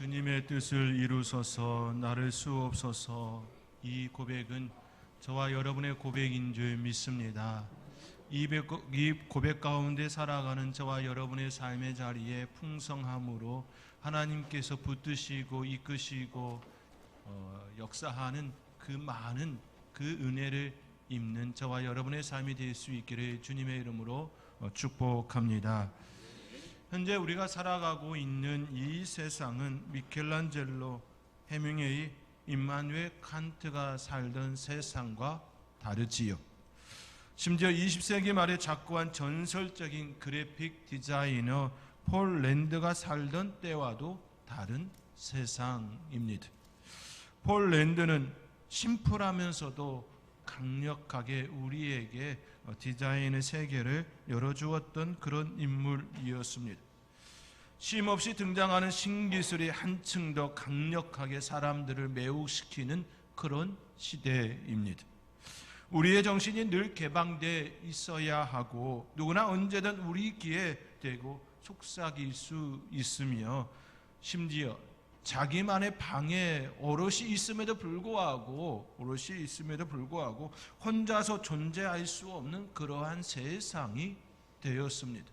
주님의 뜻을 이루소서. 나를 수옵소서. 이 고백은 저와 여러분의 고백인 줄 믿습니다. 이 고백 가운데 살아가는 저와 여러분의 삶의 자리에 풍성함으로 하나님께서 붙드시고 이끄시고 역사하는 그 많은 그 은혜를 입는 저와 여러분의 삶이 될 수 있기를 주님의 이름으로 축복합니다. 현재 우리가 살아가고 있는 이 세상은 미켈란젤로, 해밍웨이, 임마누엘 칸트가 살던 세상과 다르지요. 심지어 20세기 말에 작고한 전설적인 그래픽 디자이너 폴 랜드가 살던 때와도 다른 세상입니다. 폴 랜드는 심플하면서도 강력하게 우리에게 디자인의 세계를 열어주었던 그런 인물이었습니다. 쉼없이 등장하는 신기술이 한층 더 강력하게 사람들을 매혹시키는 그런 시대입니다. 우리의 정신이 늘 개방되어 있어야 하고 누구나 언제든 우리 귀에 대고 속삭일 수 있으며 심지어 자기만의 방에 오롯이 있음에도 불구하고 혼자서 존재할 수 없는 그러한 세상이 되었습니다.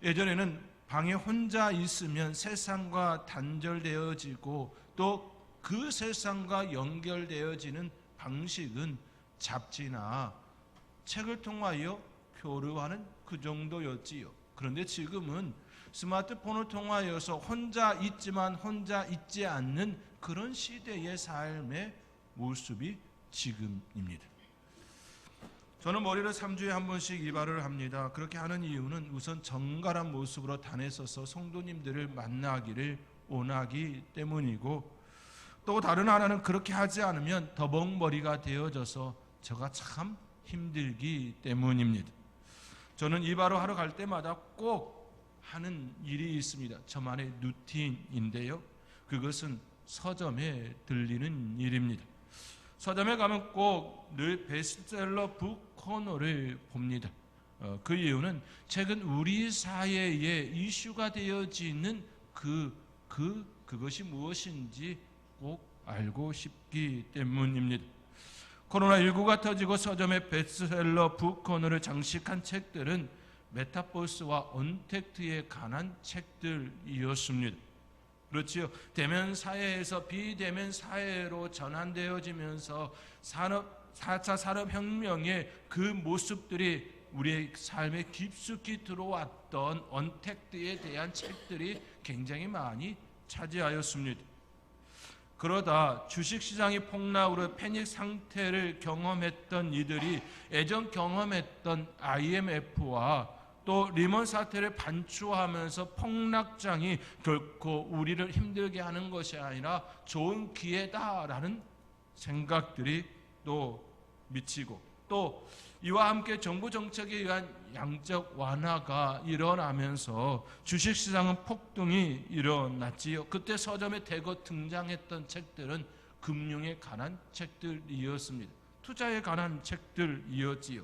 예전에는 방에 혼자 있으면 세상과 단절되어지고 또 그 세상과 연결되어지는 방식은 잡지나 책을 통하여 교류하는 그 정도였지요. 그런데 지금은 스마트폰을 통하여서 혼자 있지만 혼자 있지 않는 그런 시대의 삶의 모습이 지금입니다. 저는 머리를 3주에 한 번씩 이발을 합니다. 그렇게 하는 이유는 우선 정갈한 모습으로 단에 서서 성도님들을 만나기를 원하기 때문이고, 또 다른 하나는 그렇게 하지 않으면 더벅머리가 되어져서 제가 참 힘들기 때문입니다. 저는 이발을 하러 갈 때마다 꼭 하는 일이 있습니다. 저만의 루틴인데요. 그것은 서점에 들리는 일입니다. 서점에 가면 꼭 늘 베스트셀러 북 코너를 봅니다. 그 이유는 최근 우리 사회에 이슈가 되어지는 그것이 무엇인지 꼭 알고 싶기 때문입니다. 코로나19가 터지고 서점의 베스트셀러 북 코너를 장식한 책들은 메타버스와 언택트에 관한 책들이었습니다. 그렇지요. 대면 사회에서 비대면 사회로 전환되어지면서 4차 산업혁명의 그 모습들이 우리의 삶에 깊숙이 들어왔던 언택트에 대한 책들이 굉장히 많이 차지하였습니다. 그러다 주식시장이 폭락으로 패닉 상태를 경험했던 이들이 예전 경험했던 IMF와 또 리먼 사태를 반추하면서 폭락장이 결코 우리를 힘들게 하는 것이 아니라 좋은 기회다라는 생각들이 또 미치고, 또 이와 함께 정부 정책에 의한 양적 완화가 일어나면서 주식시장은 폭등이 일어났지요. 그때 서점에 대거 등장했던 책들은 금융에 관한 책들이었습니다. 투자에 관한 책들이었지요.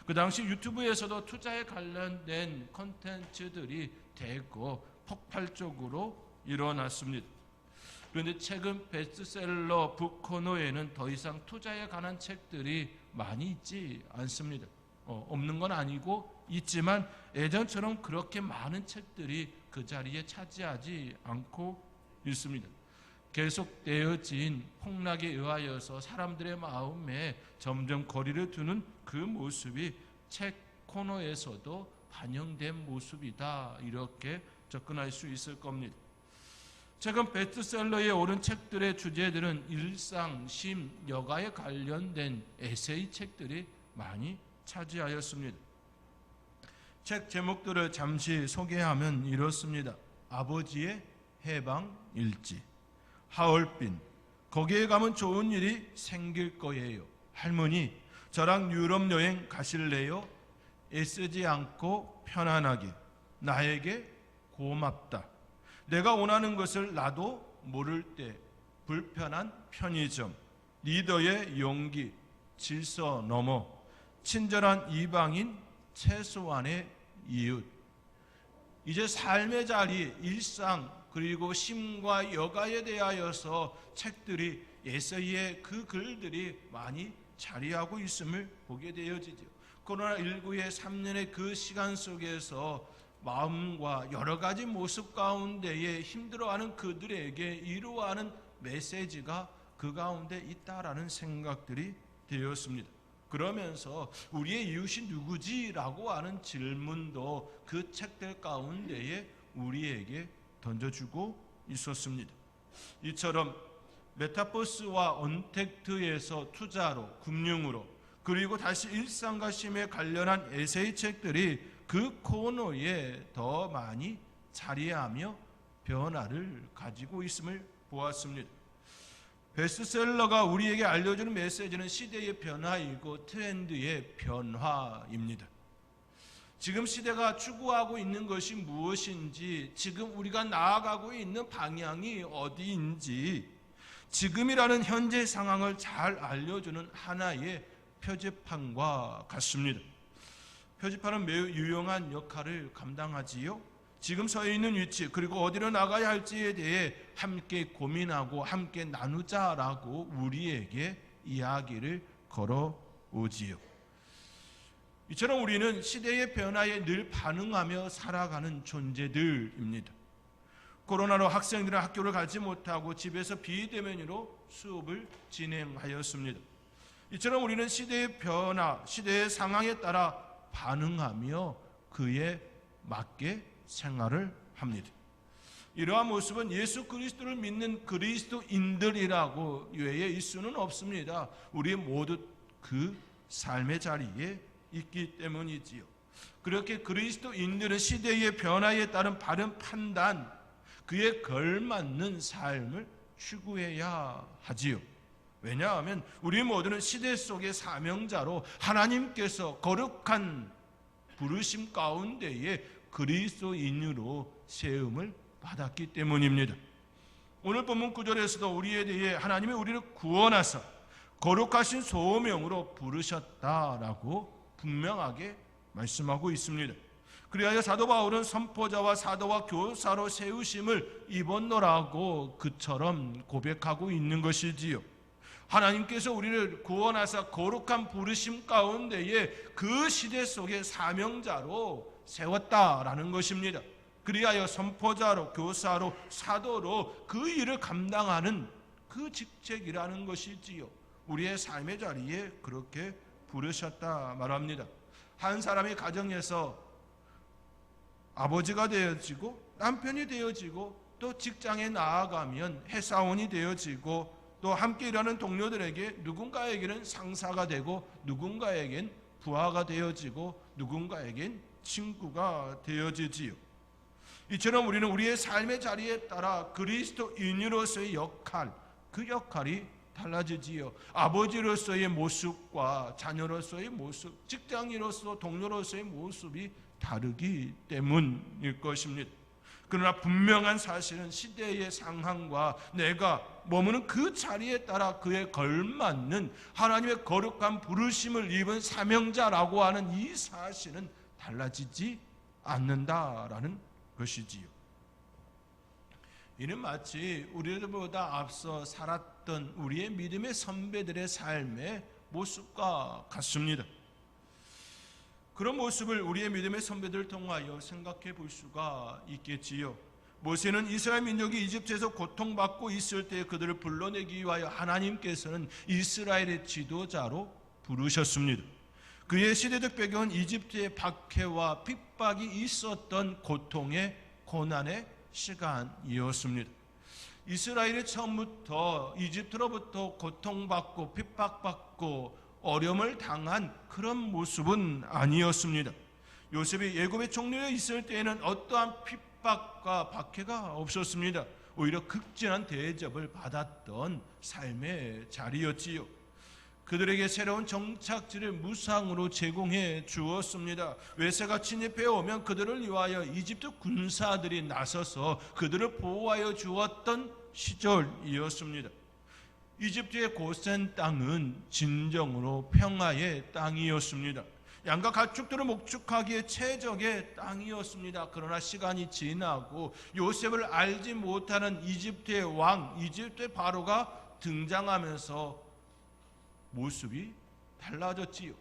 그 당시 유튜브에서도 투자에 관련된 콘텐츠들이 대거 폭발적으로 일어났습니다. 그런데 최근 베스트셀러 북 코너에는 더 이상 투자에 관한 책들이 많이 있지 않습니다. 없는 건 아니고 있지만 예전처럼 그렇게 많은 책들이 그 자리에 차지하지 않고 있습니다. 계속되어진 폭락에 의하여서 사람들의 마음에 점점 거리를 두는 그 모습이 책 코너에서도 반영된 모습이다, 이렇게 접근할 수 있을 겁니다. 최근 베스트셀러에 오른 책들의 주제들은 일상, 심, 여가에 관련된 에세이 책들이 많이 차지하였습니다. 책 제목들을 잠시 소개하면 이렇습니다. 아버지의 해방일지, 하얼빈, 거기에 가면 좋은 일이 생길 거예요. 할머니, 저랑 유럽 여행 가실래요? 애쓰지 않고 편안하게, 나에게 고맙다, 내가 원하는 것을 나도 모를 때, 불편한 편의점, 리더의 용기, 질서 넘어, 친절한 이방인, 최소한의 이웃. 이제 삶의 자리, 일상, 그리고 심과 여가에 대하여서 책들이 예서의 그 글들이 많이 자리하고 있음을 보게 되어지죠. 코로나19의 3년의 그 시간 속에서 마음과 여러 가지 모습 가운데에 힘들어하는 그들에게 이루어하는 메시지가 그 가운데 있다라는 생각들이 되었습니다. 그러면서 우리의 이웃이 누구지라고 하는 질문도 그 책들 가운데에 우리에게 던져주고 있었습니다. 이처럼 메타버스와 언택트에서 투자로, 금융으로, 그리고 다시 일상과 쉼에 관련한 에세이 책들이 그 코너에 더 많이 자리하며 변화를 가지고 있음을 보았습니다. 베스트셀러가 우리에게 알려주는 메시지는 시대의 변화이고 트렌드의 변화입니다. 지금 시대가 추구하고 있는 것이 무엇인지, 지금 우리가 나아가고 있는 방향이 어디인지, 지금이라는 현재 상황을 잘 알려주는 하나의 표지판과 같습니다. 표지판은 매우 유용한 역할을 감당하지요. 지금 서 있는 위치, 그리고 어디로 나가야 할지에 대해 함께 고민하고 함께 나누자라고 우리에게 이야기를 걸어오지요. 이처럼 우리는 시대의 변화에 늘 반응하며 살아가는 존재들입니다. 코로나로 학생들은 학교를 가지 못하고 집에서 비대면으로 수업을 진행하였습니다. 이처럼 우리는 시대의 변화, 시대의 상황에 따라 반응하며 그에 맞게 생활을 합니다. 이러한 모습은 예수 그리스도를 믿는 그리스도인들이라고 외에 있을 수는 없습니다. 우리 모두 그 삶의 자리에 있기 때문이지요. 그렇게 그리스도인들은 시대의 변화에 따른 바른 판단, 그에 걸맞는 삶을 추구해야 하지요. 왜냐하면 우리 모두는 시대 속의 사명자로 하나님께서 거룩한 부르심 가운데에 그리스도인으로 세움을 받았기 때문입니다. 오늘 본문 9절에서도 우리에 대해 하나님이 우리를 구원하사 거룩하신 소명으로 부르셨다라고 분명하게 말씀하고 있습니다. 그리하여 사도 바울은 선포자와 사도와 교사로 세우심을 입었노라고 그처럼 고백하고 있는 것이지요. 하나님께서 우리를 구원하사 거룩한 부르심 가운데에 그 시대 속의 사명자로 세웠다라는 것입니다. 그리하여 선포자로, 교사로, 사도로 그 일을 감당하는 그 직책이라는 것이지요. 우리의 삶의 자리에 그렇게 부르셨다 말합니다. 한 사람의 가정에서 아버지가 되어지고 남편이 되어지고 또 직장에 나아가면 회사원이 되어지고 또 함께 일하는 동료들에게 누군가에게는 상사가 되고 누군가에겐 부하가 되어지고 누군가에겐 친구가 되어지지요. 이처럼 우리는 우리의 삶의 자리에 따라 그리스도인으로서의 역할, 그 역할이 달라지지요. 아버지로서의 모습과 자녀로서의 모습, 직장인으로서 동료로서의 모습이 다르기 때문일 것입니다. 그러나 분명한 사실은 시대의 상황과 내가 머무는 그 자리에 따라 그에 걸맞는 하나님의 거룩한 부르심을 입은 사명자라고 하는 이 사실은 달라지지 않는다라는 것이지요. 이는 마치 우리들보다 앞서 살았던 우리의 믿음의 선배들의 삶의 모습과 같습니다. 그런 모습을 우리의 믿음의 선배들을 통하여 생각해 볼 수가 있겠지요. 모세는 이스라엘 민족이 이집트에서 고통받고 있을 때 그들을 불러내기 위하여 하나님께서는 이스라엘의 지도자로 부르셨습니다. 그의 시대적 배경은 이집트의 박해와 핍박이 있었던 고통의 고난의 시간이었습니다. 이스라엘이 처음부터 이집트로부터 고통받고 핍박받고 어려움을 당한 그런 모습은 아니었습니다. 요셉이 애굽의 총리에 있을 때에는 어떠한 핍박과 박해가 없었습니다. 오히려 극진한 대접을 받았던 삶의 자리였지요. 그들에게 새로운 정착지를 무상으로 제공해 주었습니다. 외세가 침입해 오면 그들을 위하여 이집트 군사들이 나서서 그들을 보호하여 주었던 시절이었습니다. 이집트의 고센 땅은 진정으로 평화의 땅이었습니다. 양과 가축들을 목축하기에 최적의 땅이었습니다. 그러나 시간이 지나고 요셉을 알지 못하는 이집트의 왕, 이집트의 바로가 등장하면서 모습이 달라졌지요.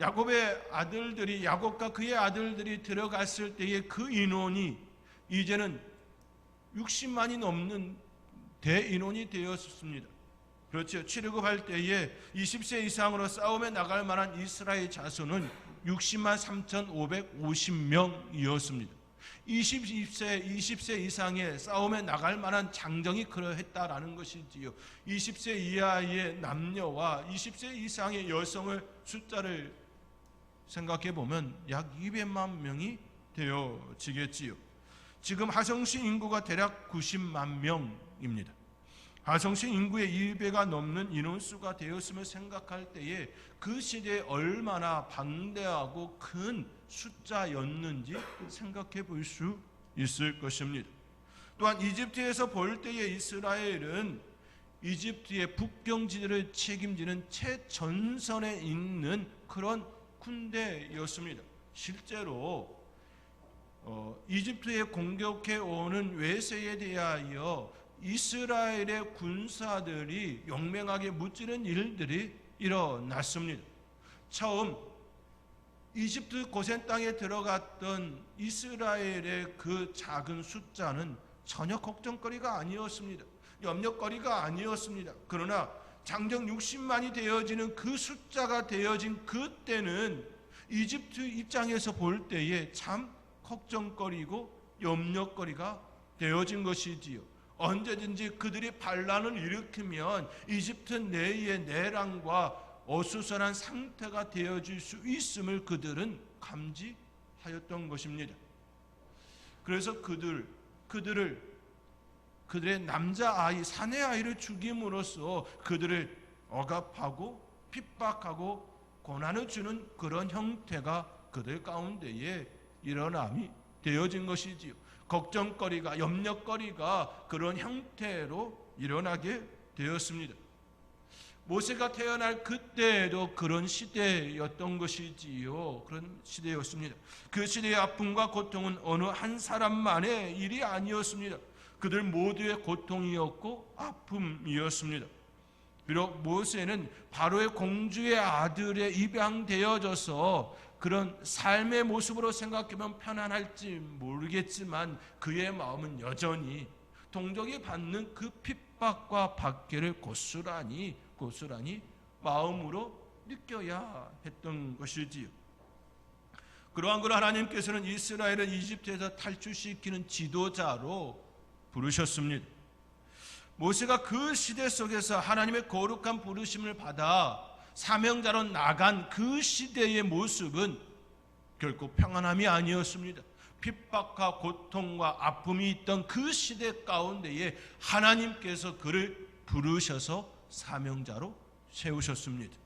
야곱과 그의 아들들이 들어갔을 때의 그 인원이 이제는 60만이 넘는 대인원이 되었습니다. 그렇죠. 출애굽할 때에 20세 이상으로 싸움에 나갈 만한 이스라엘 자손은 60만 3,550명이었습니다. 20세 이상의 싸움에 나갈 만한 장정이 그러했다라는 것이지요. 20세 이하의 남녀와 20세 이상의 여성의 숫자를 생각해 보면 약 200만 명이 되어지겠지요. 지금 하성시 인구가 대략 90만 명입니다. 하성시 인구의 2배가 넘는 인원수가 되었음을 생각할 때에 그 시대에 얼마나 방대하고 큰 숫자였는지 생각해 볼 수 있을 것입니다. 또한 이집트에서 볼 때에 이스라엘은 이집트의 북경지대를 책임지는 최전선에 있는 그런 군대였습니다. 실제로 이집트에 공격해 오는 외세에 대하여 이스라엘의 군사들이 용맹하게 무찌른 일들이 일어났습니다. 처음 이집트 고센 땅에 들어갔던 이스라엘의 그 작은 숫자는 전혀 걱정거리가 아니었습니다. 염려거리가 아니었습니다. 그러나 장정 60만이 되어지는 그 숫자가 되어진 그때는 이집트 입장에서 볼 때에 참 걱정거리고 염려거리가 되어진 것이지요. 언제든지 그들이 반란을 일으키면 이집트 내의 내란과 어수선한 상태가 되어질 수 있음을 그들은 감지하였던 것입니다. 그래서 그들의 남자아이, 사내아이를 죽임으로써 그들을 억압하고 핍박하고 고난을 주는 그런 형태가 그들 가운데에 일어남이 되어진 것이지요. 걱정거리가, 염려거리가 그런 형태로 일어나게 되었습니다. 모세가 태어날 그때에도 그런 시대였던 것이지요. 그런 시대였습니다. 그 시대의 아픔과 고통은 어느 한 사람만의 일이 아니었습니다. 그들 모두의 고통이었고 아픔이었습니다. 비록 모세는 바로의 공주의 아들에 입양되어져서 그런 삶의 모습으로 생각하면 편안할지 모르겠지만 그의 마음은 여전히 동족이 받는 그 핍박과 박해를 고스란히 마음으로 느껴야 했던 것이지요. 그러한 걸 하나님께서는 이스라엘을 이집트에서 탈출시키는 지도자로 부르셨습니다. 모세가 그 시대 속에서 하나님의 거룩한 부르심을 받아 사명자로 나간 그 시대의 모습은 결코 평안함이 아니었습니다. 핍박과 고통과 아픔이 있던 그 시대 가운데에 하나님께서 그를 부르셔서 사명자로 세우셨습니다.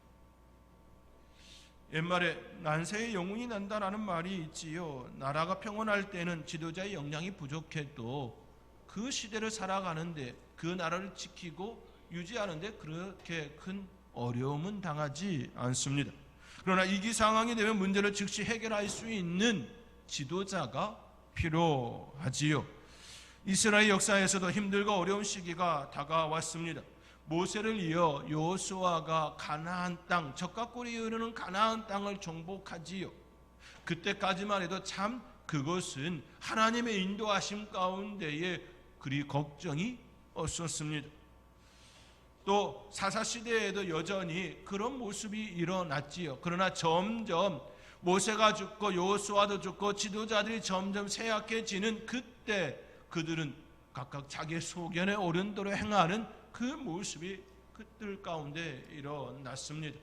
옛말에 난세의 영웅이 난다라는 말이 있지요. 나라가 평온할 때는 지도자의 역량이 부족해도 그 시대를 살아가는데 그 나라를 지키고 유지하는데 그렇게 큰 어려움은 당하지 않습니다. 그러나 위기 상황이 되면 문제를 즉시 해결할 수 있는 지도자가 필요하지요. 이스라엘 역사에서도 힘들고 어려운 시기가 다가왔습니다. 모세를 이어 여호수아가 가나안 땅, 젖과 꿀이 흐르는 가나안 땅을 정복하지요. 그때까지만 해도 참 그것은 하나님의 인도하심 가운데에 그리 걱정이 없었습니다. 또 사사시대에도 여전히 그런 모습이 일어났지요. 그러나 점점 모세가 죽고 여호수아도 죽고 지도자들이 점점 쇠약해지는 그때 그들은 각각 자기의 소견에 옳은 대로 행하는 그 모습이 그들 가운데 일어났습니다.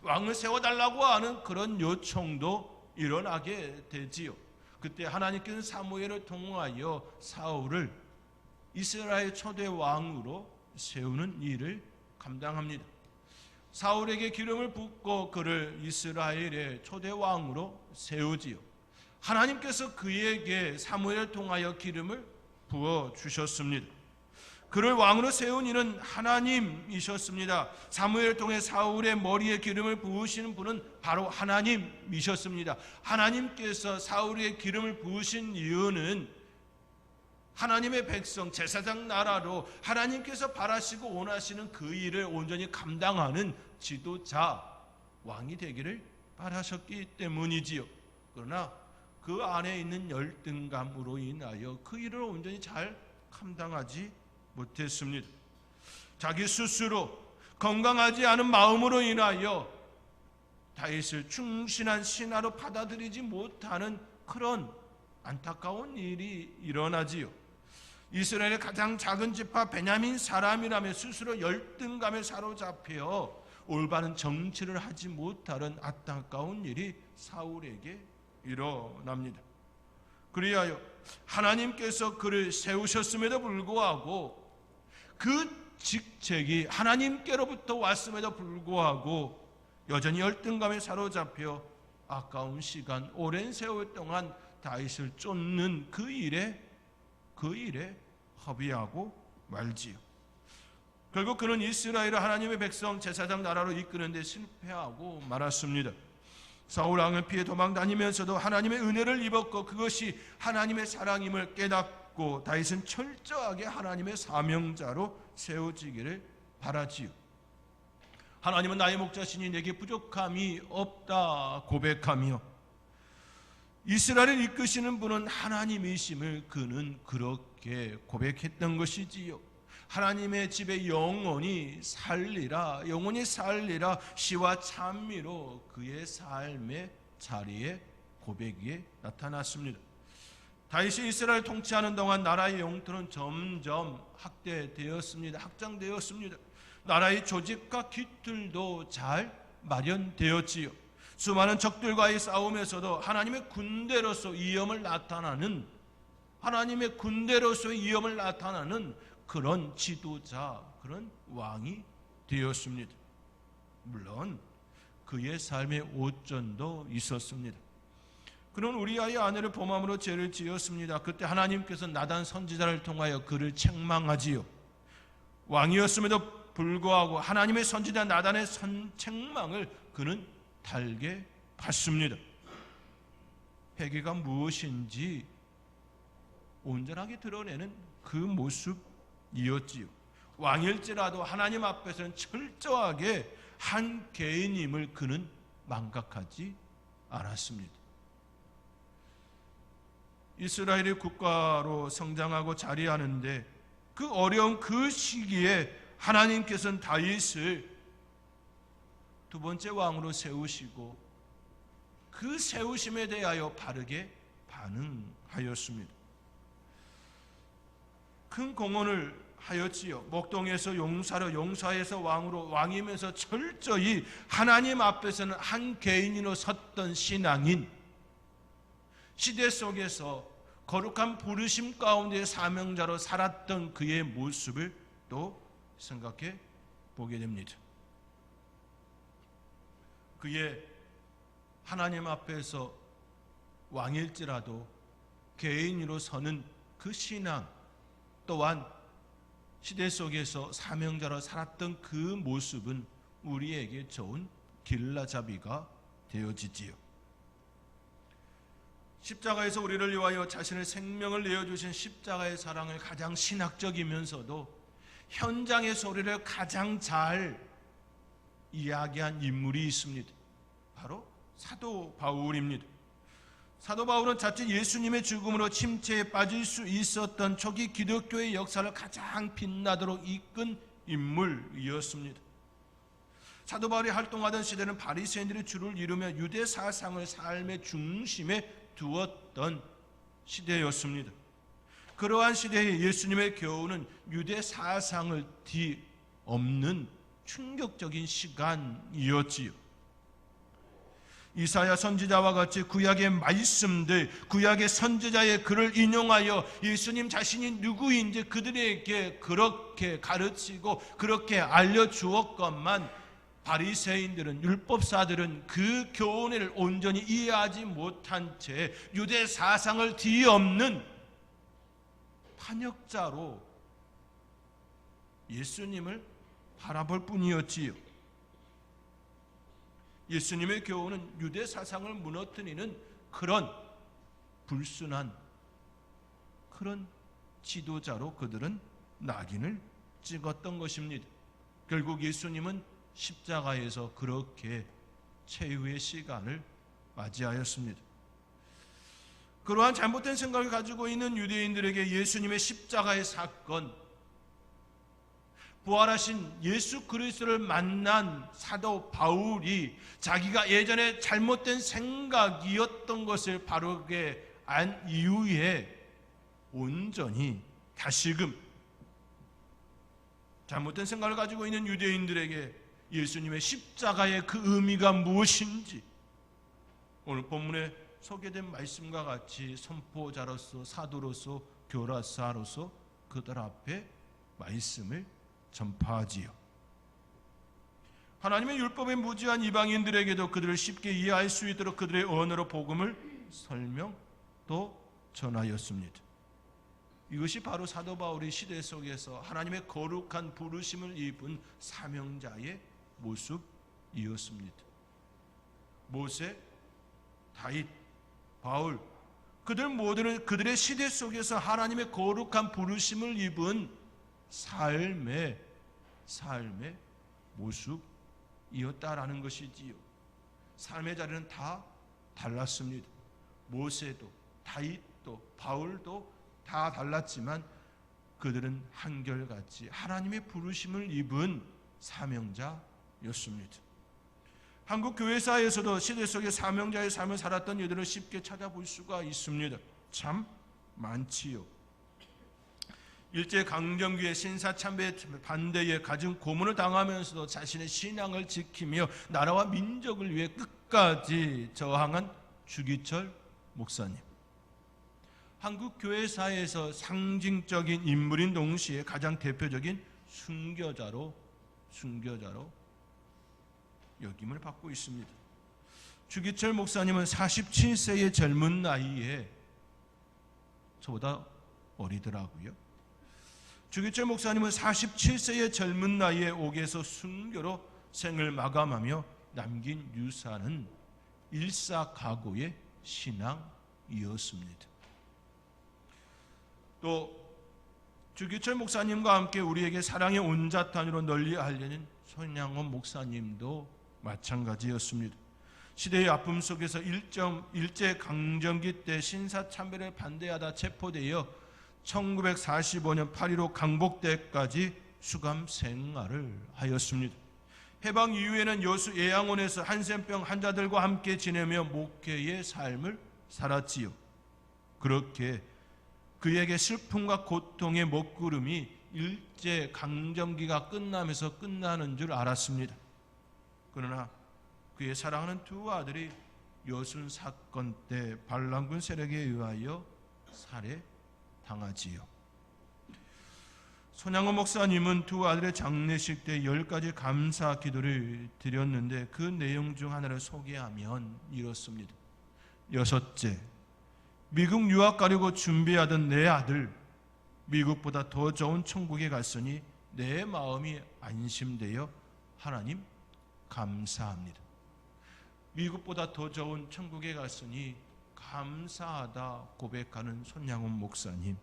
왕을 세워달라고 하는 그런 요청도 일어나게 되지요. 그때 하나님께서는 사무엘을 통하여 사울을 이스라엘 초대 왕으로 세우는 일을 감당합니다. 사울에게 기름을 붓고 그를 이스라엘의 초대 왕으로 세우지요. 하나님께서 그에게 사무엘을 통하여 기름을 부어 주셨습니다. 그를 왕으로 세운 이는 하나님이셨습니다. 사무엘을 통해 사울의 머리에 기름을 부으시는 분은 바로 하나님이셨습니다. 하나님께서 사울의 기름을 부으신 이유는 하나님의 백성 제사장 나라로 하나님께서 바라시고 원하시는 그 일을 온전히 감당하는 지도자 왕이 되기를 바라셨기 때문이지요. 그러나 그 안에 있는 열등감으로 인하여 그 일을 온전히 잘 감당하지 못했습니다. 자기 스스로 건강하지 않은 마음으로 인하여 다윗을 충신한 신하로 받아들이지 못하는 그런 안타까운 일이 일어나지요. 이스라엘의 가장 작은 지파 베냐민 사람이라며 스스로 열등감에 사로잡혀 올바른 정치를 하지 못하는 안타까운 일이 사울에게 일어납니다. 그리하여 하나님께서 그를 세우셨음에도 불구하고 그 직책이 하나님께로부터 왔음에도 불구하고 여전히 열등감에 사로잡혀 아까운 시간, 오랜 세월 동안 다윗을 쫓는 그 일에 허비하고 말지요. 결국 그는 이스라엘을 하나님의 백성 제사장 나라로 이끄는 데 실패하고 말았습니다. 사울 왕을 피해 도망 다니면서도 하나님의 은혜를 입었고 그것이 하나님의 사랑임을 깨닫고 다윗은 철저하게 하나님의 사명자로 세워지기를 바라지요. 하나님은 나의 목자시니 내게 부족함이 없다 고백하며 이스라엘을 이끄시는 분은 하나님이심을 그는 그렇게 고백했던 것이지요. 하나님의 집에 영원히 살리라 시와 찬미로 그의 삶의 자리에 고백이 나타났습니다. 다윗이 이스라엘 통치하는 동안 나라의 영토는 점점 확장되었습니다. 나라의 조직과 기틀도 잘 마련되었지요. 수많은 적들과의 싸움에서도 하나님의 군대로서의 위엄을 나타나는 그런 지도자, 그런 왕이 되었습니다. 물론 그의 삶의 오전도 있었습니다. 그는 우리아의 아내를 범함으로 죄를 지었습니다. 그때 하나님께서 나단 선지자를 통하여 그를 책망하지요. 왕이었음에도 불구하고 하나님의 선지자 나단의 책망을 그는 달게 받습니다. 회개가 무엇인지 온전하게 드러내는 그 모습이었지요. 왕일지라도 하나님 앞에서는 철저하게 한 개인임을 그는 망각하지 않았습니다. 이스라엘이 국가로 성장하고 자리하는데 그 어려운 그 시기에 하나님께서는 다윗을 두 번째 왕으로 세우시고 그 세우심에 대하여 바르게 반응하였습니다. 큰 공헌을 하였지요. 목동에서 용사로, 용사에서 왕으로, 왕이면서 철저히 하나님 앞에서는 한 개인으로 섰던 신앙인, 시대 속에서 거룩한 부르심 가운데 사명자로 살았던 그의 모습을 또 생각해 보게 됩니다. 그의 하나님 앞에서 왕일지라도 개인으로 서는 그 신앙, 또한 시대 속에서 사명자로 살았던 그 모습은 우리에게 좋은 길라잡이가 되어지지요. 십자가에서 우리를 위하여 자신의 생명을 내어주신 십자가의 사랑을 가장 신학적이면서도 현장에서 우리를 가장 잘 이야기한 인물이 있습니다. 바로 사도 바울입니다. 사도 바울은 자칫 예수님의 죽음으로 침체에 빠질 수 있었던 초기 기독교의 역사를 가장 빛나도록 이끈 인물이었습니다. 사도 바울이 활동하던 시대는 바리새인들이 주를 이루며 유대 사상을 삶의 중심에 두었던 시대였습니다. 그러한 시대에 예수님의 교훈은 유대 사상을 뒤엎는 충격적인 시간이었지요. 이사야 선지자와 같이 구약의 말씀들, 구약의 선지자의 글을 인용하여 예수님 자신이 누구인지 그들에게 그렇게 가르치고 그렇게 알려주었건만 바리새인들은, 율법사들은 그 교훈을 온전히 이해하지 못한 채 유대 사상을 뒤엎는 판역자로 예수님을 바라볼 뿐이었지요. 예수님의 교훈은 유대 사상을 무너뜨리는 그런 불순한 그런 지도자로 그들은 낙인을 찍었던 것입니다. 결국 예수님은 십자가에서 그렇게 최후의 시간을 맞이하였습니다. 그러한 잘못된 생각을 가지고 있는 유대인들에게 예수님의 십자가의 사건, 부활하신 예수 그리스도를 만난 사도 바울이 자기가 예전에 잘못된 생각이었던 것을 바르게 안 이후에 온전히 다시금 잘못된 생각을 가지고 있는 유대인들에게 예수님의 십자가의 그 의미가 무엇인지 오늘 본문에 소개된 말씀과 같이 선포자로서 사도로서 교라사로서 그들 앞에 말씀을 전파하지요. 하나님의 율법에 무지한 이방인들에게도 그들을 쉽게 이해할 수 있도록 그들의 언어로 복음을 설명 또 전하였습니다. 이것이 바로 사도 바울의 시대 속에서 하나님의 거룩한 부르심을 입은 사명자의 모습이었습니다. 모세, 다윗, 바울, 그들 모두는 그들의 시대 속에서 하나님의 거룩한 부르심을 입은 삶의 모습이었다라는 것이지요. 삶의 자리는 다 달랐습니다. 모세도 다윗도 바울도 다 달랐지만 그들은 한결같이 하나님의 부르심을 입은 사명자였습니다. 한국 교회사에서도 시대 속의 사명자의 삶을 살았던 이들을 쉽게 찾아볼 수가 있습니다. 참 많지요. 일제강점기의 신사참배 반대에 갖은 고문을 당하면서도 자신의 신앙을 지키며 나라와 민족을 위해 끝까지 저항한 주기철 목사님. 한국 교회사에서 상징적인 인물인 동시에 가장 대표적인 순교자로 여김을 받고 있습니다. 주기철 목사님은 47세의 젊은 나이에 저보다 어리더라고요. 주기철 목사님은 47세의 젊은 나이에 옥에서 순교로 생을 마감하며 남긴 유산은 일사각오의 신앙이었습니다. 또 주기철 목사님과 함께 우리에게 사랑의 온자탄으로 널리 알려진 손양원 목사님도 마찬가지였습니다. 시대의 아픔 속에서 일제강점기 때 신사참배를 반대하다 체포되어 1945년 8.15 강복대까지 수감 생활을 하였습니다. 해방 이후에는 여수 예양원에서 한센병 환자들과 함께 지내며 목회의 삶을 살았지요. 그렇게 그에게 슬픔과 고통의 먹구름이 일제강점기가 끝나면서 끝나는 줄 알았습니다. 그러나 그의 사랑하는 두 아들이 여순 사건 때 반란군 세력에 의하여 살해당하지요. 손양원 목사님은 두 아들의 장례식 때 10가지 감사 기도를 드렸는데 그 내용 중 하나를 소개하면 이렇습니다. 여섯째, 미국 유학 가려고 준비하던 내 아들, 미국보다 더 좋은 천국에 갔으니 내 마음이 안심되어 하나님 감사합니다. 미국보다 더 좋은 천국에 갔으니 감사하다 고백하는 손양원 목사님.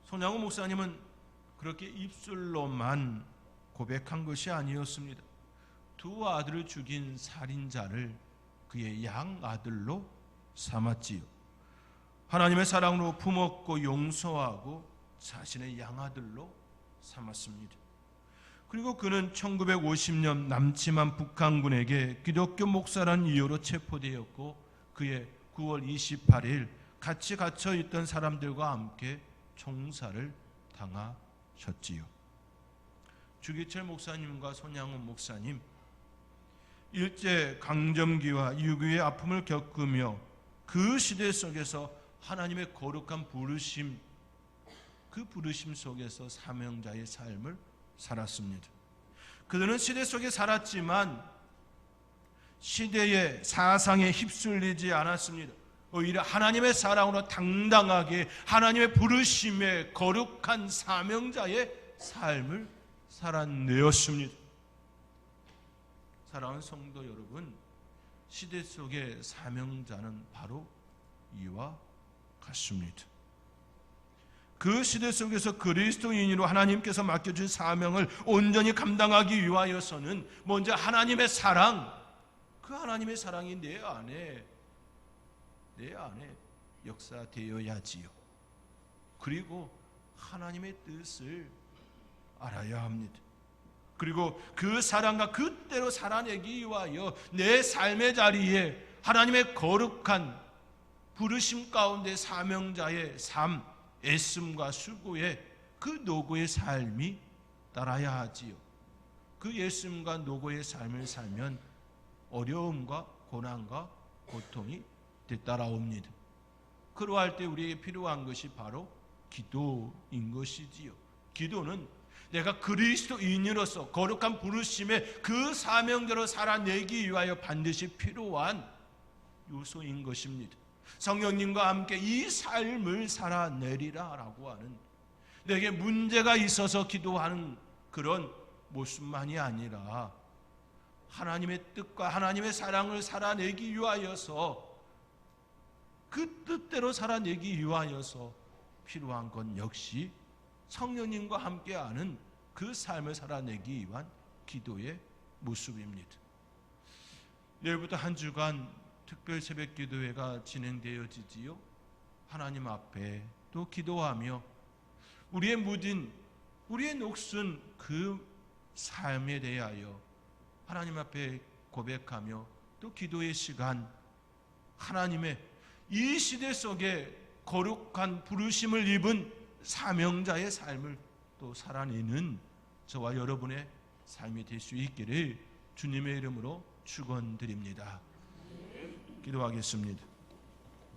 손양원 목사님은 그렇게 입술로만 고백한 것이 아니었습니다. 두 아들을 죽인 살인자를 그의 양아들로 삼았지요. 하나님의 사랑으로 품었고 용서하고 자신의 양아들로 삼았습니다. 그리고 그는 1950년 남침한 북한군에게 기독교 목사라는 이유로 체포되었고 그해 9월 28일 같이 갇혀 있던 사람들과 함께 총살을 당하셨지요. 주기철 목사님과 손양원 목사님, 일제 강점기와 유교의 아픔을 겪으며 그 시대 속에서 하나님의 거룩한 부르심, 그 부르심 속에서 사명자의 삶을 살았습니다. 그들은 시대 속에 살았지만 시대의 사상에 휩쓸리지 않았습니다. 오히려 하나님의 사랑으로 당당하게 하나님의 부르심에 거룩한 사명자의 삶을 살아내었습니다. 사랑하는 성도 여러분, 시대 속의 사명자는 바로 이와 같습니다. 그 시대 속에서 그리스도인으로 하나님께서 맡겨준 사명을 온전히 감당하기 위하여서는 먼저 하나님의 사랑, 그 하나님의 사랑이 내 안에 역사되어야지요. 그리고 하나님의 뜻을 알아야 합니다. 그리고 그 사랑과 그대로 살아내기 위하여 내 삶의 자리에 하나님의 거룩한 부르심 가운데 사명자의 삶, 애씀과 수고의 그 노고의 삶이 따라야 하지요. 그 애씀과 노고의 삶을 살면 어려움과 고난과 고통이 뒤따라옵니다. 그러할 때 우리에게 필요한 것이 바로 기도인 것이지요. 기도는 내가 그리스도인으로서 거룩한 부르심의 그 사명대로 살아내기 위하여 반드시 필요한 요소인 것입니다. 성령님과 함께 이 삶을 살아내리라 라고 하는, 내게 문제가 있어서 기도하는 그런 모습만이 아니라 하나님의 뜻과 하나님의 사랑을 살아내기 위하여서, 그 뜻대로 살아내기 위하여서 필요한 건 역시 성령님과 함께하는 그 삶을 살아내기 위한 기도의 모습입니다. 내일부터 한 주간 특별 새벽 기도회가 진행되어지지요. 하나님 앞에 또 기도하며 우리의 무딘, 우리의 녹슨 그 삶에 대하여 하나님 앞에 고백하며 또 기도의 시간, 하나님의 이 시대 속에 거룩한 부르심을 입은 사명자의 삶을 또 살아내는 저와 여러분의 삶이 될 수 있기를 주님의 이름으로 축원드립니다. 기도하겠습니다.